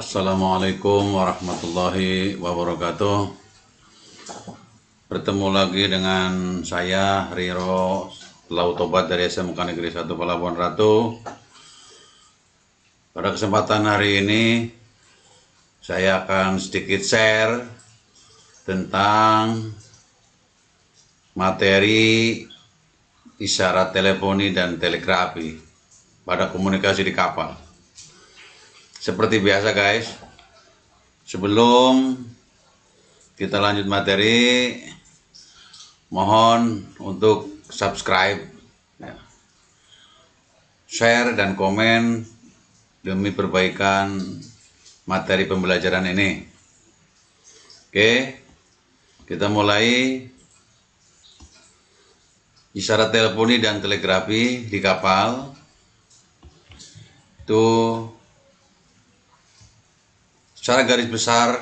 Assalamualaikum warahmatullahi wabarakatuh. Bertemu lagi dengan saya Riro Lautobat dari SMK Negeri 1 Pelabuhan Ratu. Pada kesempatan hari ini saya akan sedikit share tentang materi isyarat teleponi dan telegrafi pada komunikasi di kapal. Seperti biasa guys, sebelum kita lanjut materi, mohon untuk subscribe, share dan komen demi perbaikan materi pembelajaran ini. Oke, kita mulai. Isyarat teleponi dan telegrafi di kapal itu secara garis besar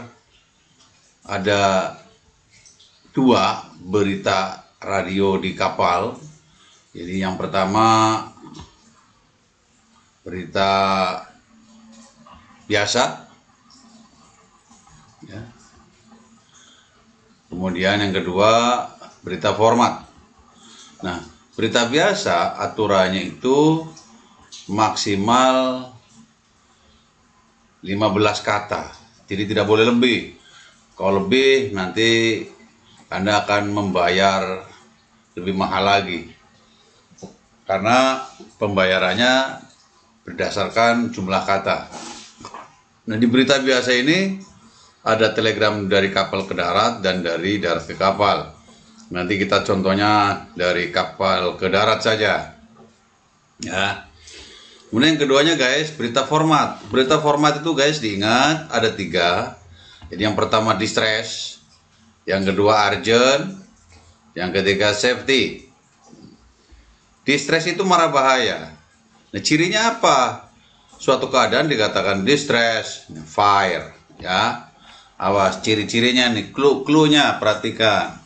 ada dua berita radio di kapal. Jadi yang pertama berita biasa, ya. Kemudian yang kedua berita format. Nah, berita biasa aturannya itu maksimal 15 kata, jadi tidak boleh lebih. Kalau lebih nanti Anda akan membayar lebih mahal lagi, karena pembayarannya berdasarkan jumlah kata. Nah, di berita biasa ini ada telegram dari kapal ke darat dan dari darat ke kapal. Nanti kita contohnya dari kapal ke darat saja, ya. Kemudian yang keduanya guys, berita format. Berita format itu guys diingat ada 3. Jadi yang pertama distress, yang kedua urgent, yang ketiga safety. Distress itu marah bahaya. Nah, cirinya apa? Suatu keadaan dikatakan distress, fire, ya. Awas ciri-cirinya nih, clue-nya perhatikan.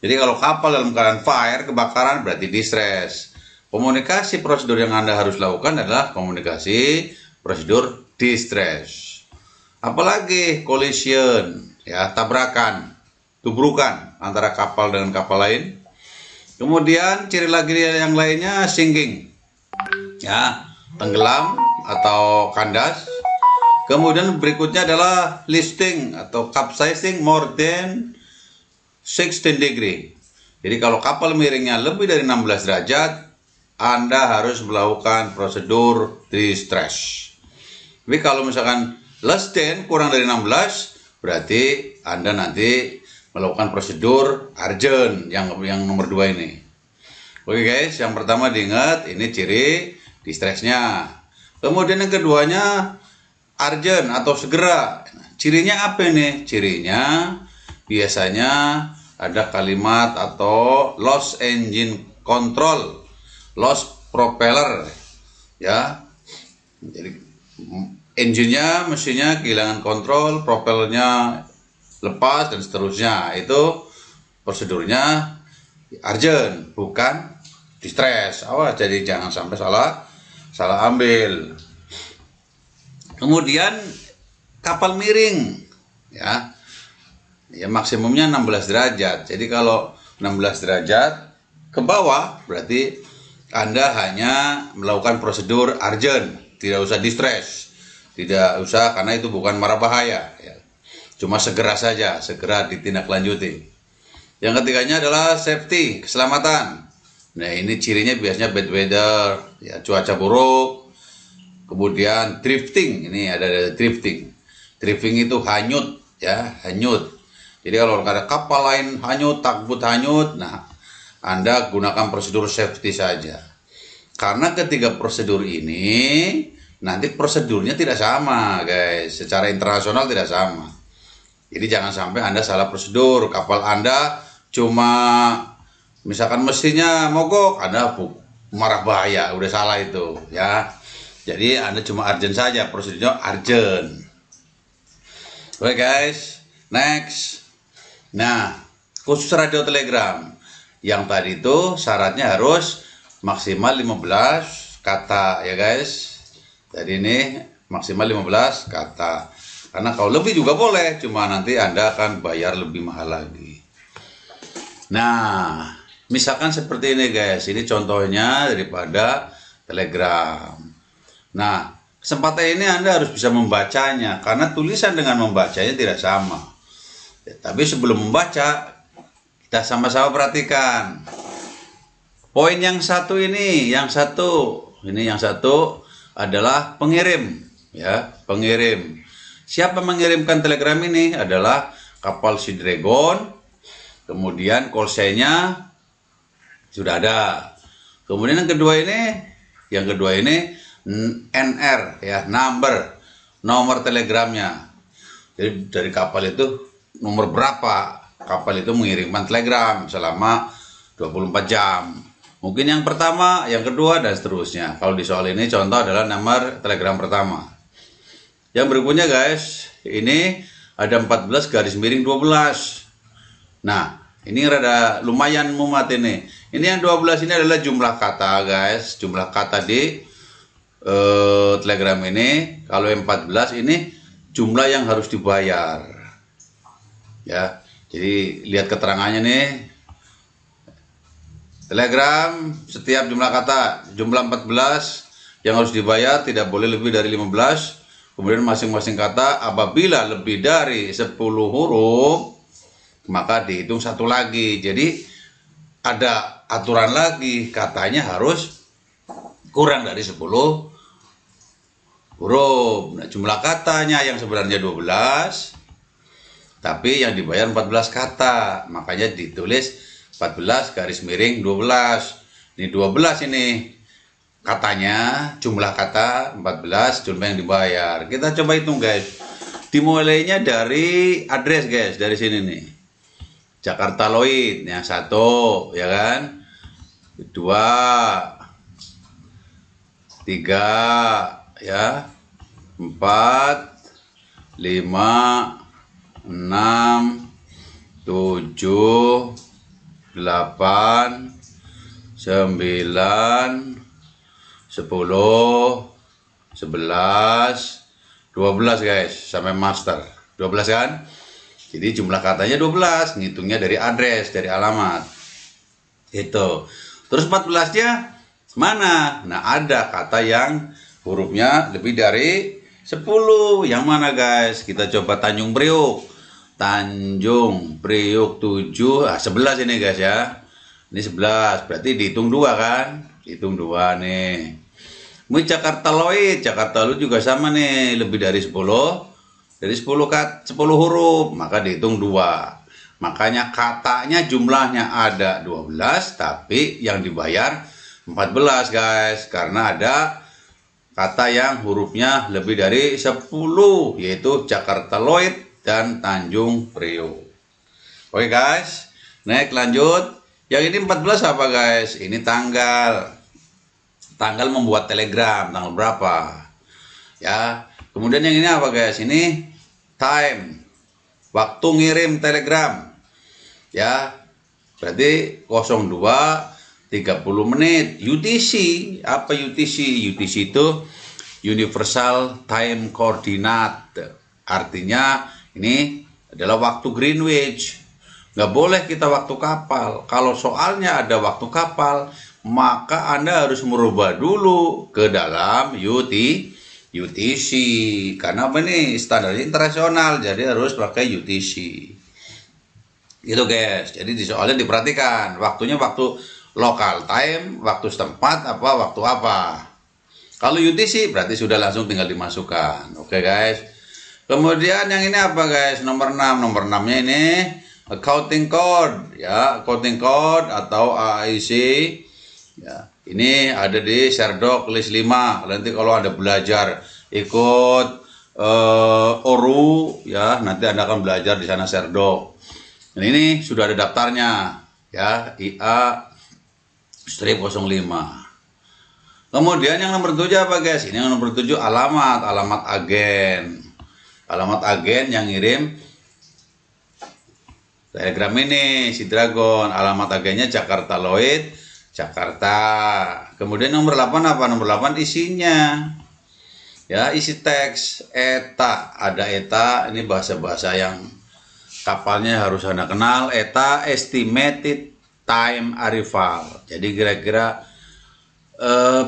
Jadi kalau kapal dalam keadaan fire, kebakaran, berarti distress. Komunikasi prosedur yang Anda harus lakukan adalah komunikasi prosedur distress. Apalagi collision, ya, tabrakan, tubrukan antara kapal dengan kapal lain. Kemudian ciri lagi yang lainnya sinking, ya, tenggelam atau kandas. Kemudian berikutnya adalah listing atau capsizing more than 16 degree. Jadi kalau kapal miringnya lebih dari 16 derajat, Anda harus melakukan prosedur distress. Tapi kalau misalkan less than, kurang dari 16, berarti Anda nanti melakukan prosedur urgent yang nomor 2 ini. Oke guys, yang pertama diingat ini ciri distressnya. Kemudian yang keduanya urgent atau segera. Cirinya apa ini? Cirinya biasanya ada kalimat atau lost engine control, lost propeller, ya. Jadi engine-nya, mesinnya kehilangan kontrol, propellernya lepas dan seterusnya. Itu prosedurnya urgent, bukan distress. Awas, jadi jangan sampai salah ambil. Kemudian kapal miring, ya. Ya maksimumnya 16 derajat. Jadi kalau 16 derajat ke bawah berarti Anda hanya melakukan prosedur urgent, tidak usah distress. Tidak usah, karena itu bukan marah bahaya, ya. Cuma segera saja, segera ditindaklanjuti. Yang ketiganya adalah safety, keselamatan. Nah, ini cirinya biasanya bad weather, ya, cuaca buruk. Kemudian drifting, ini ada drifting. Drifting itu hanyut, ya, hanyut. Jadi kalau ada kapal lain hanyut, takbut hanyut, nah Anda gunakan prosedur safety saja. Karena ketiga prosedur ini nanti prosedurnya tidak sama guys, secara internasional tidak sama. Jadi jangan sampai Anda salah prosedur, kapal Anda cuma misalkan mesinnya mogok, Anda marah bahaya, udah salah itu, ya. Jadi Anda cuma urgent saja, prosedurnya urgent. Oke guys, next. Nah, khusus radio telegram, yang tadi itu syaratnya harus maksimal 15 kata ya guys. Jadi ini maksimal 15 kata. Karena kalau lebih juga boleh, cuma nanti Anda akan bayar lebih mahal lagi. Nah, misalkan seperti ini guys, ini contohnya daripada Telegram. Nah, kesempatan ini Anda harus bisa membacanya, karena tulisan dengan membacanya tidak sama. Ya, tapi sebelum membaca, kita sama-sama perhatikan. Poin yang satu ini, yang satu adalah pengirim, ya, pengirim. Siapa mengirimkan telegram ini adalah kapal Sea Dragon. Kemudian call sign-nya sudah ada. Kemudian yang kedua ini NR, ya, nomor telegramnya. Jadi dari kapal itu nomor berapa kapal itu mengirimkan telegram selama 24 jam. Mungkin yang pertama, yang kedua, dan seterusnya. Kalau di soal ini contoh adalah nomor telegram pertama. Yang berikutnya guys, ini ada 14 _ 12. Nah, ini rada lumayan mumat ini. Ini yang 12 ini adalah jumlah kata guys, jumlah kata di telegram ini. Kalau yang 14 ini jumlah yang harus dibayar. Ya, jadi lihat keterangannya nih. Telegram setiap jumlah kata, jumlah 14 yang harus dibayar tidak boleh lebih dari 15. Kemudian masing-masing kata apabila lebih dari 10 huruf maka dihitung satu lagi. Jadi ada aturan lagi, katanya harus kurang dari 10 huruf. Nah, jumlah katanya yang sebenarnya 12, tapi yang dibayar 14 kata. Makanya ditulis 14 _ 12. Ini 12 ini katanya, jumlah kata 14, jumlah yang dibayar. Kita coba hitung guys. Dimulainya dari address guys, dari sini nih. Jakarta Lloyd yang satu, ya kan? 2, 3, ya. 4, 5, 6, 7, 8, 9, 10, 11, 12 guys, sampai master 12 kan. Jadi jumlah katanya 12, ngitungnya dari address, dari alamat itu. Terus 14 nya mana? Nah, ada kata yang hurufnya lebih dari 10. Yang mana guys? Kita coba Tanjung Priuk. Tanjung Priuk 7, 11 ini guys ya. Ini 11, berarti dihitung 2 kan? Hitung 2 nih. Ini Jakarta Lloyd juga sama nih, lebih dari 10. Dari 10 huruf, maka dihitung 2. Makanya katanya jumlahnya ada 12, tapi yang dibayar 14 guys. Karena ada kata yang hurufnya lebih dari 10, yaitu Jakarta Lloyd dan Tanjung Priuk. Oke guys, next lanjut. Yang ini 14 apa guys? Ini tanggal membuat telegram, tanggal berapa, ya. Kemudian yang ini apa guys? Ini time, waktu ngirim telegram, ya. Berarti 02.30 menit. UTC, apa UTC? UTC itu Universal Time Coordinate. Artinya ini adalah waktu Greenwich. Nggak boleh kita waktu kapal. Kalau soalnya ada waktu kapal, maka Anda harus merubah dulu ke dalam UTC. Karena apa nih? Standarnya internasional, jadi harus pakai UTC. Gitu guys. Jadi di soalnya diperhatikan, waktunya waktu local time, waktu setempat, waktu apa. Kalau UTC berarti sudah langsung tinggal dimasukkan. Oke guys. Kemudian yang ini apa guys? Nomor 6. Nomor 6-nya ini accounting code, ya, accounting code atau AIC. Ya, ini ada di Sherdock list 5. Nanti kalau Anda belajar ikut ORU, ya, nanti Anda akan belajar di sana Sherdock. Dan ini sudah ada daftarnya, ya, IA-05. Kemudian yang nomor 7 apa guys? Ini yang nomor 7 alamat agen. Alamat agen yang ngirim telegram ini, Sea Dragon. Alamat agennya Jakarta Lloyd, Jakarta. Kemudian nomor 8 apa? Nomor 8 isinya. Ya, isi teks ETA, ada ETA, ini bahasa-bahasa yang kapalnya harus Anda kenal. ETA, estimated time arrival. Jadi kira-kira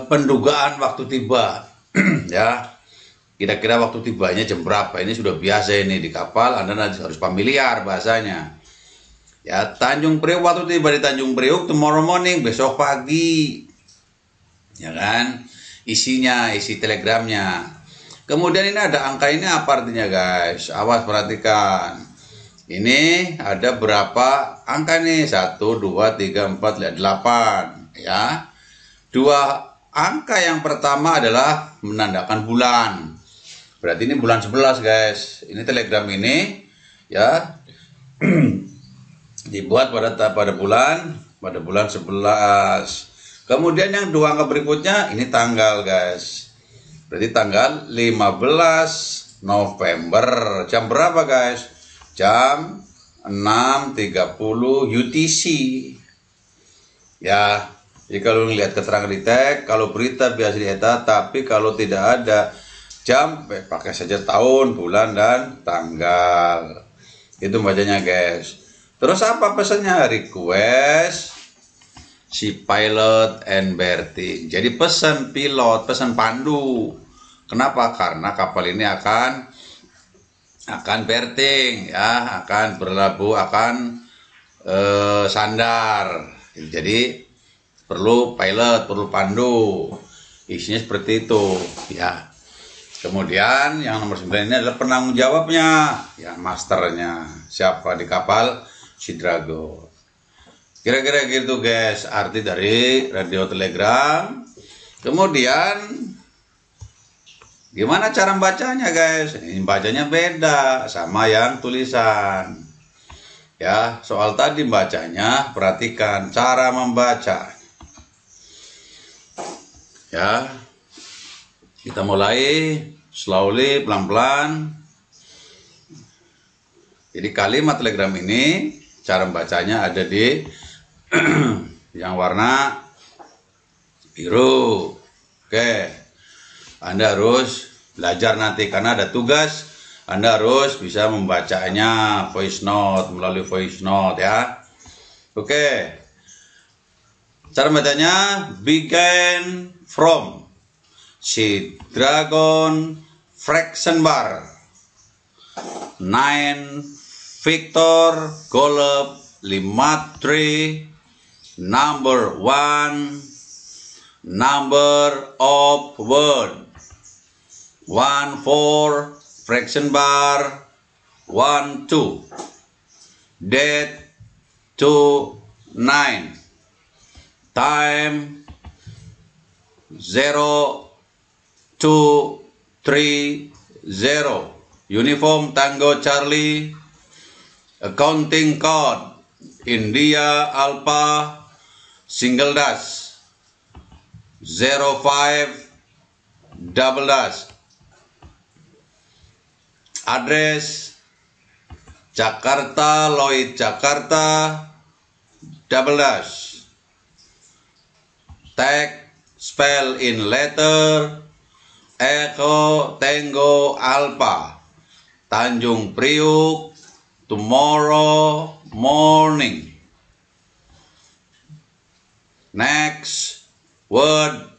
pendugaan waktu tiba. Ya, kira-kira waktu tibanya jam berapa. Ini sudah biasa ini di kapal, Anda nanti harus familiar bahasanya. Ya, Tanjung Priok, waktu tiba di Tanjung Priok tomorrow morning, besok pagi. Ya kan? Isinya, isi telegramnya. Kemudian ini ada angka, ini apa artinya guys? Awas perhatikan. Ini ada berapa angka nih? 1, 2, 3, 4, 8. Ya. Dua angka yang pertama adalah menandakan bulan. Berarti ini bulan 11 guys. Ini telegram ini ya dibuat pada bulan 11. Kemudian yang dua angka berikutnya ini tanggal guys. Berarti tanggal 15 November. Jam berapa guys? Jam 6.30 UTC. Ya, jadi kalau lihat keterangan di tag, kalau berita biasa di ETA, tapi kalau tidak ada jam, pakai saja tahun, bulan, dan tanggal. Itu bacanya guys. Terus apa pesannya? Request si pilot and berthing. Jadi pesan pilot, pesan pandu. Kenapa? Karena kapal ini akan berthing, ya, akan berlabuh, akan sandar. Jadi perlu pilot, perlu pandu. Isinya seperti itu, ya. Kemudian yang nomor 9 ini adalah penanggung jawabnya, ya, masternya. Siapa di kapal? Si Dragon. Kira-kira gitu guys, arti dari radio telegram. Kemudian gimana cara membacanya guys? Ini bacanya beda sama yang tulisan. Ya, soal tadi bacanya, perhatikan cara membaca. Ya, kita mulai slowly, pelan-pelan. Jadi kalimat telegram ini cara membacanya ada di yang warna biru. Oke, Anda harus belajar nanti karena ada tugas. Anda harus bisa membacanya voice note, melalui voice note ya. Oke, cara bacanya begin from si Dragon fraction bar 9 Victor Golf 53 number 1 number of word 14 fraction bar 12 date 29 time 0230 uniform Tango Charlie accounting code India Alpha single dash 05 double dash address Jakarta Lloyd Jakarta double dash tag spell in letter Echo Tango Alpha Tanjung Priok tomorrow morning. Next word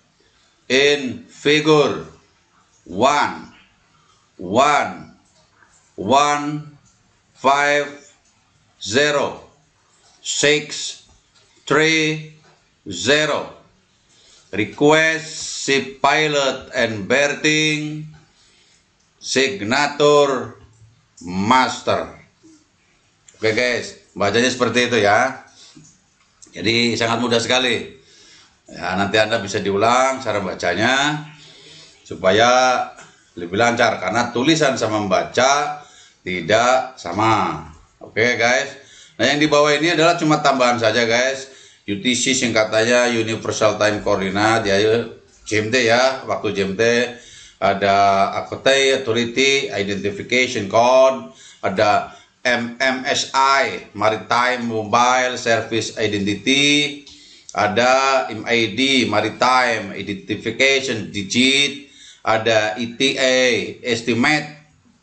in figure 1 1 1 5 0 6 3 0 request si pilot and berthing signature master. Oke guys, bacanya seperti itu ya. Jadi sangat mudah sekali. Ya, nanti Anda bisa diulang cara bacanya supaya lebih lancar karena tulisan sama membaca tidak sama. Oke guys. Nah, yang di bawah ini adalah cuma tambahan saja guys. UTC singkatannya Universal Time Coordinate ya, GMT ya. Waktu GMT ada Authority Identification Code, ada MMSI Maritime Mobile Service Identity, ada MID Maritime Identification Digit, ada ETA, estimate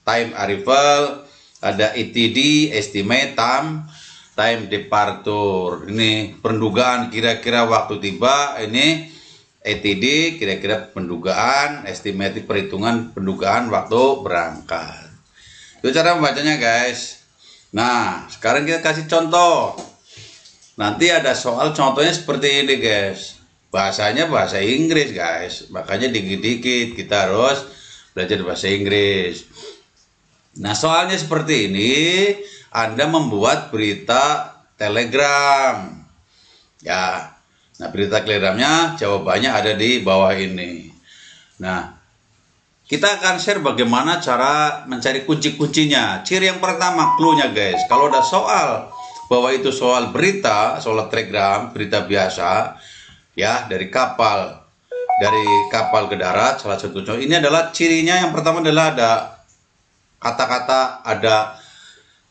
time arrival, ada ETD, estimate time departure. Ini pendugaan kira-kira waktu tiba, ini ETD kira-kira pendugaan, estimate perhitungan pendugaan waktu berangkat. Itu cara membacanya guys. Nah, sekarang kita kasih contoh. Nanti ada soal contohnya seperti ini guys. Bahasanya bahasa Inggris guys. Makanya dikit-dikit kita harus belajar bahasa Inggris. Nah, soalnya seperti ini. Anda membuat berita telegram. Ya. Nah, berita telegramnya jawabannya ada di bawah ini. Nah, kita akan share bagaimana cara mencari kunci-kuncinya. Ciri yang pertama, clue-nya guys. Kalau ada soal bahwa itu soal berita, soal telegram, berita biasa, ya dari kapal ke darat, salah satu contoh. Ini adalah cirinya. Yang pertama adalah ada kata-kata, ada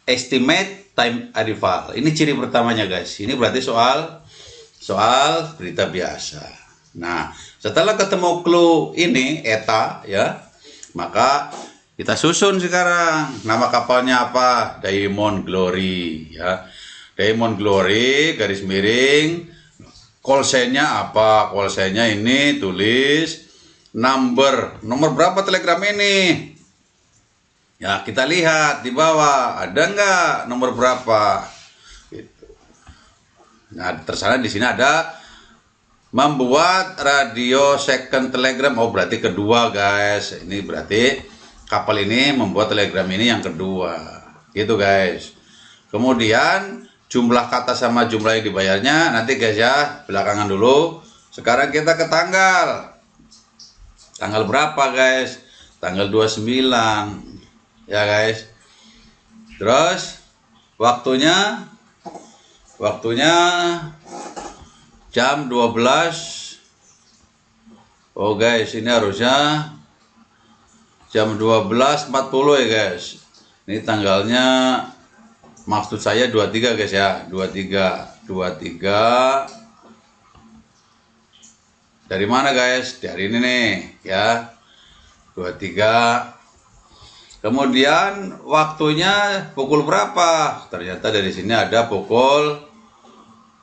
estimate time arrival. Ini ciri pertamanya guys. Ini berarti soal berita biasa. Nah, setelah ketemu clue ini ETA ya, maka kita susun sekarang nama kapalnya apa? Diamond Glory ya. Diamond Glory garis miring, call sign-nya apa? Call sign-nya ini tulis nomor berapa telegram ini? Ya, kita lihat di bawah ada nggak nomor berapa? Gitu. Nah, terserah di sini ada membuat radio second telegram. Oh, berarti kedua guys. Ini berarti kapal ini membuat telegram ini yang kedua. Gitu guys. Kemudian jumlah kata sama jumlah yang dibayarnya nanti guys ya, belakangan dulu. Sekarang kita ke tanggal. Tanggal berapa guys? Tanggal 29. Ya guys. Terus waktunya jam 12. Oh guys, ini harusnya jam 12.40 ya guys. Ini tanggalnya, maksud saya 23 guys ya. 23 dari mana guys? Dari ini nih ya. 23. Kemudian waktunya pukul berapa? Ternyata dari sini ada pukul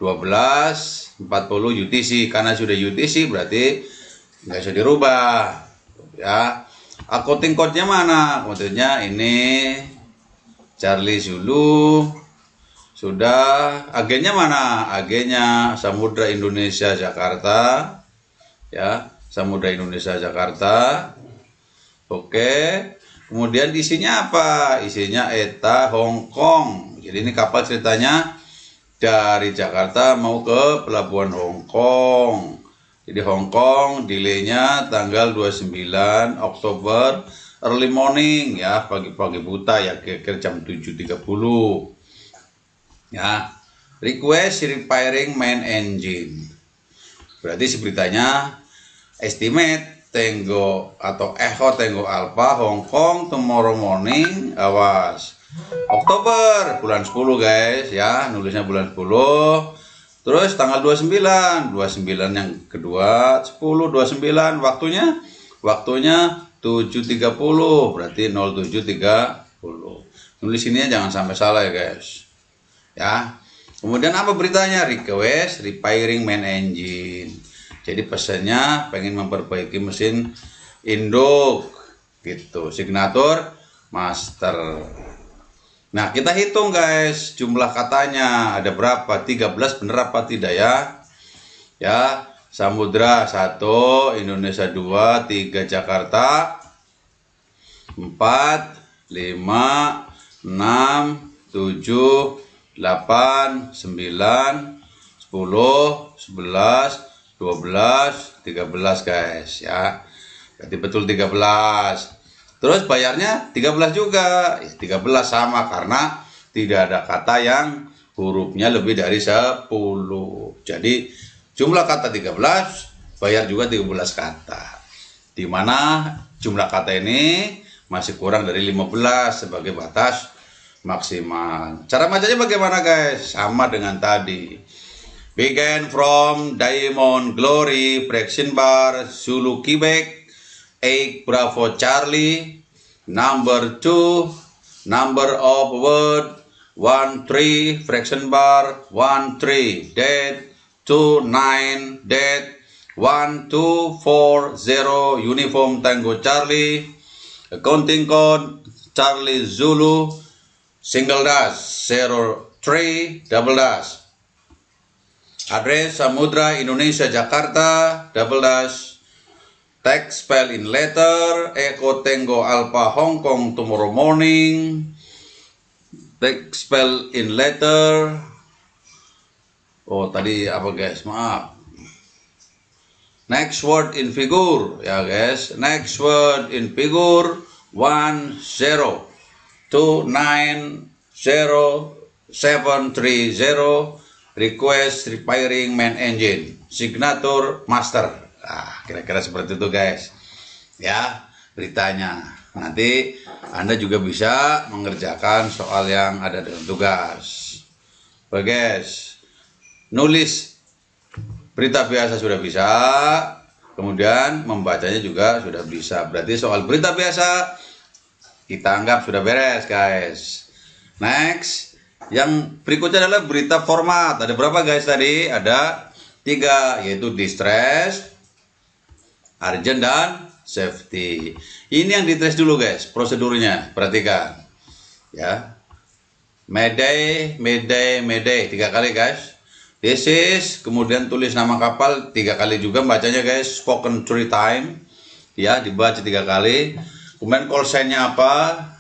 12.40 UTC. Karena sudah UTC berarti nggak bisa dirubah. Ya, accounting code-nya mana? Maksudnya ini Charlie Zulu. Sudah. Agennya mana? Agennya Samudra Indonesia Jakarta. Ya, Samudra Indonesia Jakarta. Oke. Kemudian isinya apa? Isinya ETA Hong Kong. Jadi ini kapal ceritanya dari Jakarta mau ke pelabuhan Hong Kong. Jadi Hong Kong delaynya tanggal 29 Oktober early morning ya, pagi-pagi buta ya, kira-kira jam 7.30. Ya. Request repairing main engine. Berarti beritanya estimate Tango atau Echo Tango Alpha Hong Kong tomorrow morning, awas Oktober bulan 10 guys ya, nulisnya bulan 10. Terus tanggal 29 yang kedua 10/29 waktunya 7.30 berarti 07.30. Nulis ini jangan sampai salah ya guys ya. Kemudian apa beritanya? Request repairing main engine. Jadi pesannya pengen memperbaiki mesin induk gitu. Signatur master. Nah, kita hitung guys jumlah katanya ada berapa? 13 bener apa tidak ya? Ya, Samudra 1, Indonesia 2, 3 Jakarta, 4, 5, 6, 7, 8, 9, 10, 11, 12, 13 guys ya. Berarti betul 13. Terus bayarnya 13 juga. 13 sama karena tidak ada kata yang hurufnya lebih dari 10. Jadi jumlah kata 13, bayar juga 13 kata. Dimana jumlah kata ini masih kurang dari 15 sebagai batas maksimal. Cara bacanya bagaimana guys? Sama dengan tadi. Begin from Diamond Glory, Fraction Bar, Zulu Quebec, 8 Bravo Charlie. Number 2, number of word 13 fraction bar 13 dead 29 dead 1240 uniform Tango Charlie. Accounting code Charlie Zulu single dash 03 double dash. Address Samudra Indonesia Jakarta double dash. Text spell in letter Echo Tango Alpha Hong Kong tomorrow morning. Text spell in letter. Oh tadi apa guys, maaf. Next word in figure ya guys. Next word in figure 102900730 request repairing main engine. Signature master. Kira-kira seperti itu guys. Ya beritanya. Nanti Anda juga bisa mengerjakan soal yang ada dalam tugas. Oke guys. Nulis berita biasa sudah bisa, kemudian membacanya juga sudah bisa. Berarti soal berita biasa kita anggap sudah beres guys. Next, yang berikutnya adalah berita format. Ada berapa guys tadi? Ada 3, yaitu distress, urgent, dan safety. Ini yang dites dulu guys, prosedurnya. Perhatikan ya. Mayday, mayday, mayday 3 kali guys. This is, kemudian tulis nama kapal 3 kali juga bacanya guys, spoken 3 time ya, dibaca 3 kali. Kemudian call sign-nya apa,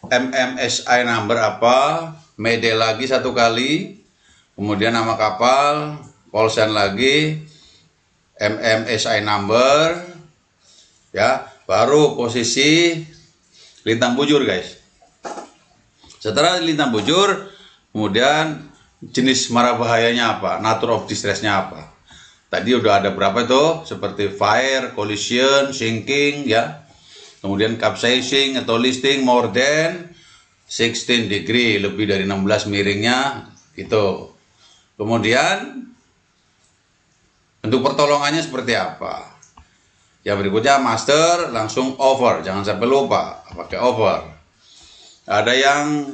MMSI number apa, mayday lagi 1 kali, kemudian nama kapal, call sign lagi, MMSI number ya, baru posisi lintang bujur guys. Setelah lintang bujur, kemudian jenis mara bahayanya apa, nature of distress-nya apa. Tadi udah ada berapa itu, seperti fire, collision, sinking ya. Kemudian capsizing atau listing more than 16 degree, lebih dari 16 miringnya gitu. Kemudian bentuk pertolongannya seperti apa. Yang berikutnya master langsung over, jangan sampai lupa pakai over. Ada yang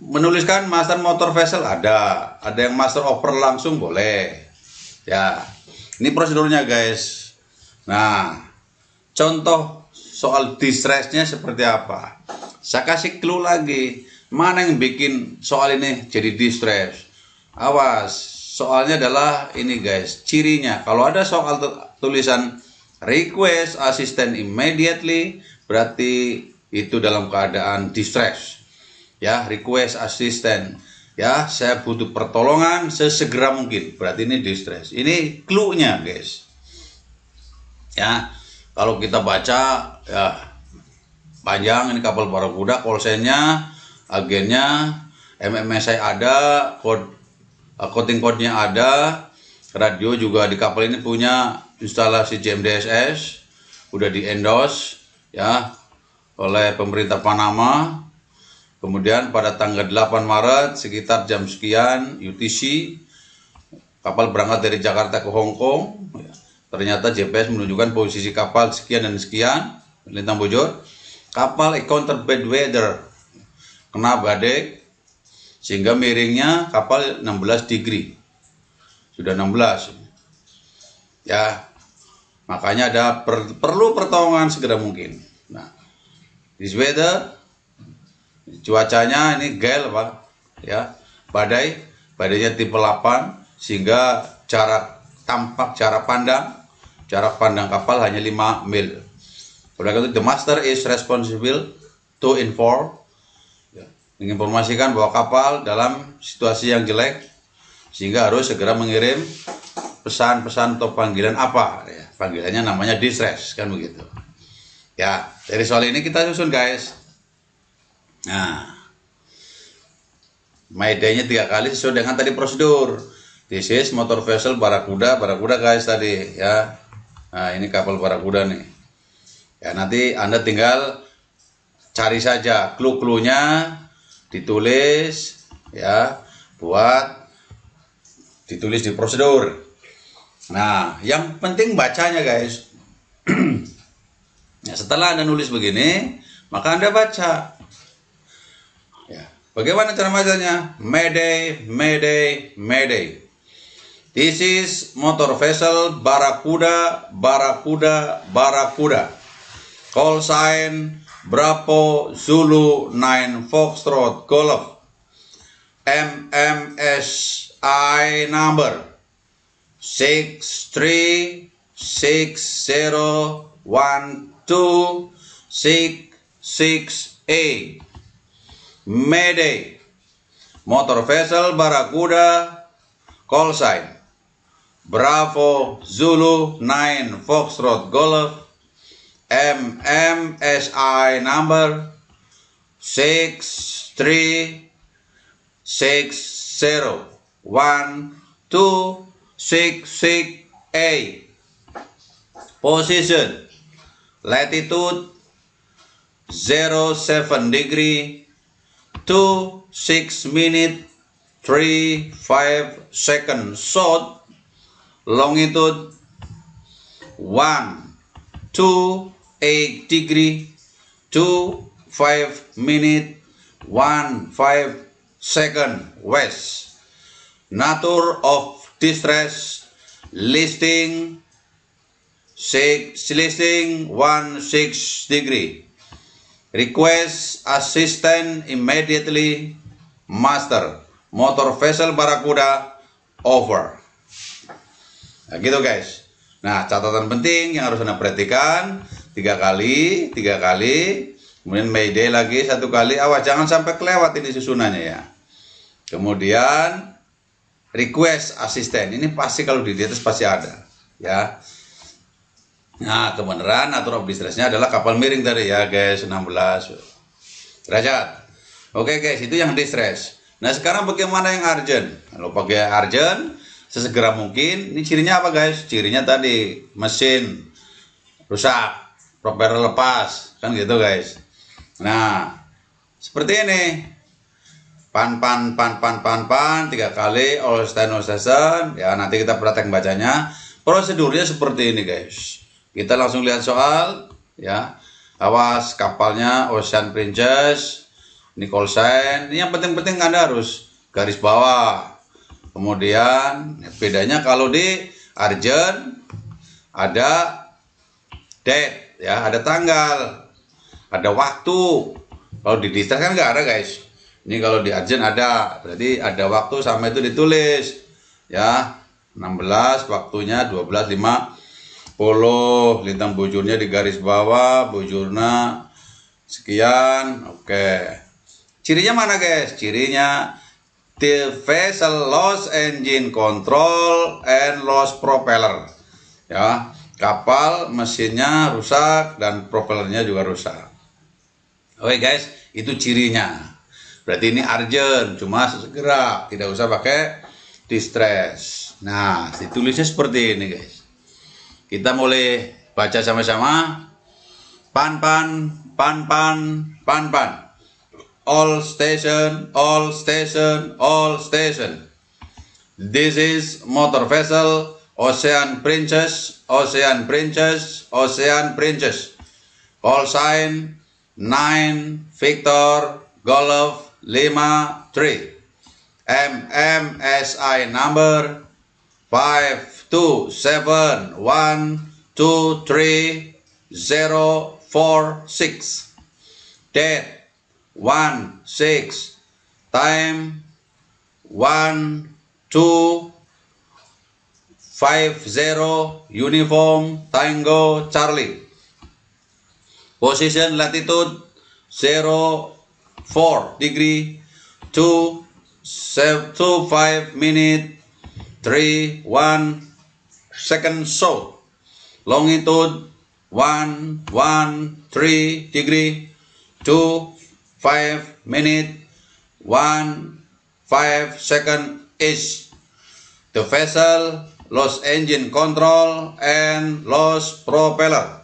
menuliskan master motor vessel, ada yang master over langsung boleh ya. Ini prosedurnya guys. Nah, contoh soal distressnya seperti apa, saya kasih clue lagi. Mana yang bikin soal ini jadi distress? Awas, soalnya adalah ini guys, cirinya. Kalau ada soal tulisan request assistant immediately, berarti itu dalam keadaan distress ya. Request assistant ya, saya butuh pertolongan sesegera mungkin, berarti ini distress. Ini clue-nya guys ya. Kalau kita baca ya panjang, ini kapal Barakuda, call sign-nya, agennya, MMSI ada, coding code-nya ada, radio juga di kapal ini punya instalasi GMDSS, udah di endorse ya oleh pemerintah Panama. Kemudian pada tanggal 8 Maret sekitar jam sekian UTC, kapal berangkat dari Jakarta ke Hong Kong. Ternyata GPS menunjukkan posisi kapal sekian dan sekian, lintang bujur. Kapal encounter bad weather, kena badai, sehingga miringnya kapal 16 degree. Sudah 16 ya, makanya ada perlu pertolongan segera mungkin. Nah, this weather, cuacanya ini gale apa ya, badainya tipe 8, sehingga jarak pandang kapal hanya 5 mil. Oleh karena itu the master is responsible to inform ya, menginformasikan bahwa kapal dalam situasi yang jelek, sehingga harus segera mengirim pesan-pesan atau panggilan apa ya, panggilannya namanya distress kan begitu ya. Dari soal ini kita susun guys. Nah, mayday-nya 3 kali sesuai dengan tadi prosedur. This is motor vessel Barakuda guys tadi ya. Nah, ini kapal Barakuda nih ya. Nanti Anda tinggal cari saja clue-cluenya, ditulis ya, buat ditulis di prosedur. Nah, yang penting bacanya guys. Nah, setelah Anda nulis begini, maka Anda baca. Ya. Bagaimana cara bacanya? Mayday, Mayday, Mayday. This is motor vessel Barracuda, Barracuda, Barracuda. Call sign Bravo Zulu 9 Foxtrot Golf. MMSI number 63601266A. Mayday. Motor vessel Barracuda. Call sign Bravo Zulu 9 Foxtrot Golf. MMSI number 63601266A. Position latitude 07 degree 26 minute 35 seconds south. Longitude 128 degree 25 minute 15 second west. Nature of distress listing 16 degree. Request assistance immediately. Master motor vessel Barracuda over. Nah, gitu guys. Nah, catatan penting yang harus Anda perhatikan, 3 kali, kemudian Mayday lagi 1 kali. Awas jangan sampai kelewat ini susunannya ya. Kemudian request asisten, ini pasti kalau di atas pasti ada ya. Nah, kebenaran nature of distress-nya adalah kapal miring tadi ya guys, 16 derajat. Oke guys, itu yang distress. Nah, sekarang bagaimana yang urgent? Kalau pakai urgent, sesegera mungkin. Ini cirinya apa guys? Cirinya tadi mesin rusak, propeller lepas, kan gitu guys. Nah, seperti ini. Pan 3 kali all station. Ya, nanti kita praktek bacanya. Prosedurnya seperti ini guys. Kita langsung lihat soal ya. Awas kapalnya Ocean Princess, ini call sign. Ini yang penting-penting Anda harus garis bawah. Kemudian bedanya kalau di urgent ada date ya, ada tanggal, ada waktu. Kalau di distress kan nggak ada guys. Ini kalau di urgent ada, berarti ada waktu sama itu ditulis ya. 16 waktunya 12.50. Lintang bujurnya di garis bawah, bujurnya sekian. Oke. Cirinya mana guys? Cirinya the vessel lost engine control and lost propeller. Ya, kapal mesinnya rusak dan propellernya juga rusak. Oke guys, itu cirinya. Berarti ini urgent, cuma segera, tidak usah pakai distress. Nah, ditulisnya seperti ini guys. Kita mulai baca sama-sama. Pan. All station, all station, all station. This is motor vessel Ocean Princess, Ocean Princess, Ocean Princess. Call sign 9 Victor Golf 53. MMSI number 527123046. Date 16. Time 1250. Uniform Tango Charlie. Position latitude 04 degree 25 minute 31 second south. Longitude 113 degree 25 minute 15 second east. The vessel lost engine control and lost propeller.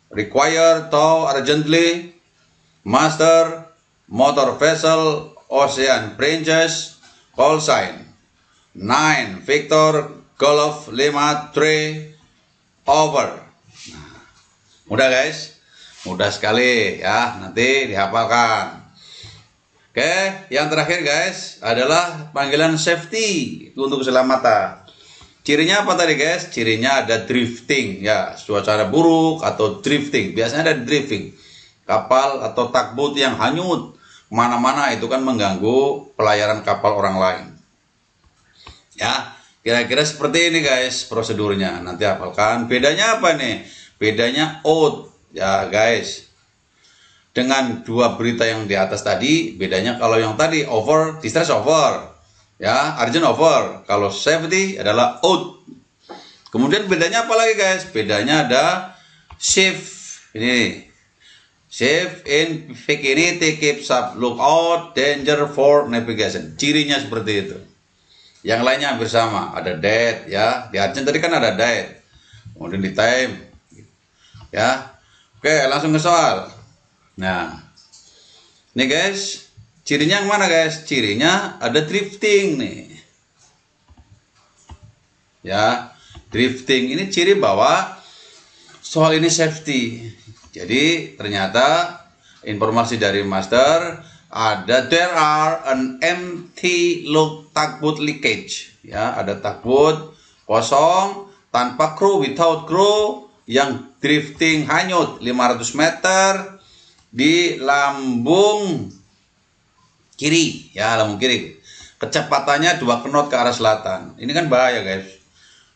Require tow urgently. Master motor vessel Ocean Princess. Call sign 9 Victor Golf 53 over. Nah, Mudah guys, mudah sekali ya, nanti dihafalkan. Oke, yang terakhir guys adalah panggilan safety untuk keselamatan. Cirinya apa tadi guys? Cirinya ada drifting ya, cuaca buruk atau drifting. Biasanya ada drifting, kapal atau tugboat yang hanyut kemana-mana, itu kan mengganggu pelayaran kapal orang lain. Ya, kira-kira seperti ini guys prosedurnya. Nanti hafalkan. Bedanya apa nih? Bedanya out ya guys. Dengan dua berita yang di atas tadi, bedanya kalau yang tadi over, distress over, ya, urgent over. Kalau safety adalah out. Kemudian bedanya apa lagi guys? Bedanya ada safe. Ini safe in vicinity, keeps up, look out, danger for navigation. Cirinya seperti itu. Yang lainnya hampir sama. Ada dead ya. Di urgent tadi kan ada dead. Kemudian di time. Ya. Oke, langsung ke soal. Nah, ini guys, cirinya yang mana guys? Cirinya ada drifting nih. Ya, drifting ini ciri bahwa soal ini safety. Jadi ternyata informasi dari master ada there are an empty look tugboat leakage. Ya, ada tugboat kosong tanpa kru, without crew, yang drifting hanyut 500 meter di lambung kiri, ya, lambung kiri. Kecepatannya 2 knot ke arah selatan. Ini kan bahaya guys,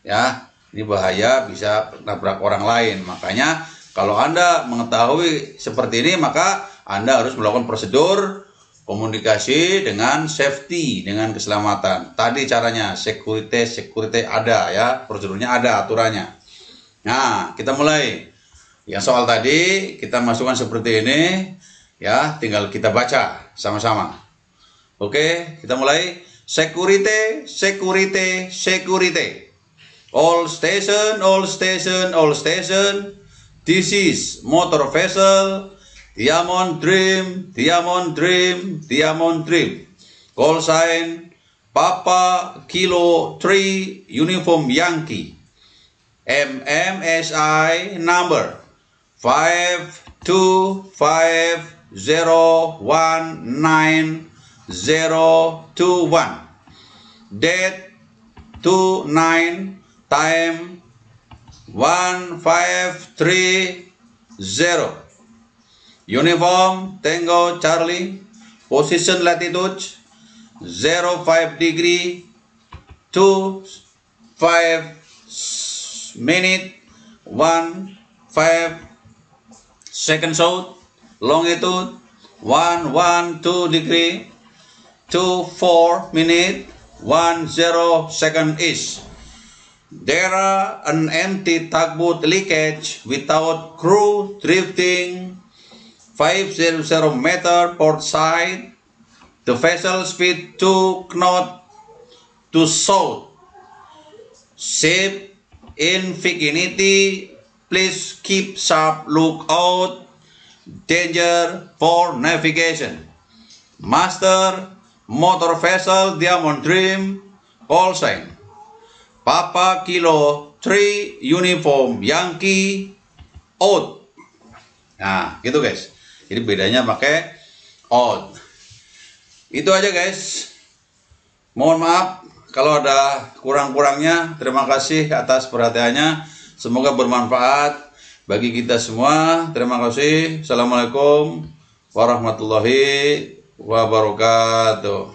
ya, ini bahaya, bisa nabrak orang lain. Makanya kalau Anda mengetahui seperti ini, maka Anda harus melakukan prosedur komunikasi dengan safety, dengan keselamatan. Tadi caranya security ada ya, prosedurnya ada, aturannya. Nah, kita mulai. Yang soal tadi kita masukkan seperti ini ya, tinggal kita baca sama-sama. Oke, kita mulai. Security. All station. This is motor vessel Diamond Dream. Call sign Papa Kilo 3 Uniform Yankee. MMSI number 525019021. Date 29, time 1530. Uniform Tango Charlie. Position latitude 05 degree 25 minute 15 second south. Longitude 112 degree 24 minute 10 second east. There are an empty tugboat leakage without crew, drifting 500 meter port side. The vessel speed 2 knot to south. Ship in vicinity. Please keep sharp lookout. Danger for navigation. Master, motor vessel Diamond Dream. Call sign Papa Kilo 3 Uniform Yankee. Out. Nah, gitu guys. Jadi bedanya pakai out. Itu aja guys. Mohon maaf kalau ada kurang-kurangnya. Terima kasih atas perhatiannya. Semoga bermanfaat bagi kita semua. Terima kasih. Assalamualaikum warahmatullahi wabarakatuh.